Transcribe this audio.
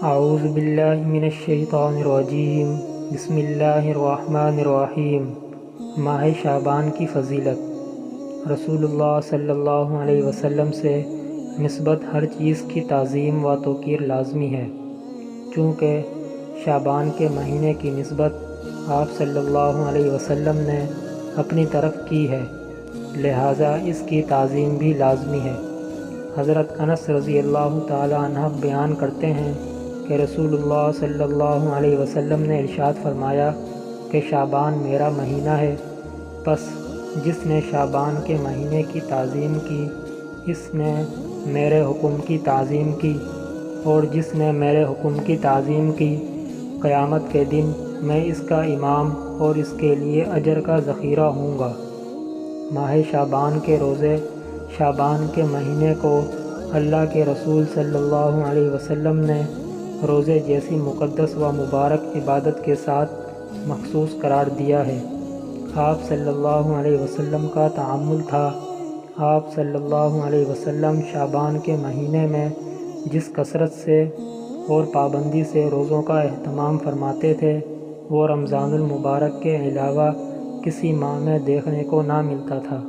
اعوذ باللہ من الشیطان الرجیم، بسم اللہ الرحمن الرحیم۔ ماہ شعبان کی فضیلت۔ رسول اللہ صلی اللہ علیہ وسلم سے نسبت ہر چیز کی تعظیم و توقیر لازمی ہے، چونکہ شعبان کے مہینے کی نسبت آپ صلی اللہ علیہ وسلم نے اپنی طرف کی ہے، لہٰذا اس کی تعظیم بھی لازمی ہے۔ حضرت انس رضی اللہ تعالی عنہ بیان کرتے ہیں کہ رسول اللہ صلی اللہ علیہ وسلم نے ارشاد فرمایا کہ شعبان میرا مہینہ ہے، پس جس نے شعبان کے مہینے کی تعظیم کی اس نے میرے حکم کی تعظیم کی، اور جس نے میرے حکم کی تعظیم کی، قیامت کے دن میں اس کا امام اور اس کے لیے اجر کا ذخیرہ ہوں گا۔ ماہ شعبان کے روزے شعبان کے مہینے کو اللہ کے رسول صلی اللہ علیہ وسلم نے روزے جیسی مقدس و مبارک عبادت کے ساتھ مخصوص قرار دیا ہے۔ آپ صلی اللہ علیہ وسلم کا تعامل تھا۔ آپ صلی اللہ علیہ وسلم شعبان کے مہینے میں جس کثرت سے اور پابندی سے روزوں کا اہتمام فرماتے تھے وہ رمضان المبارک کے علاوہ کسی ماہ میں دیکھنے کو نہ ملتا تھا۔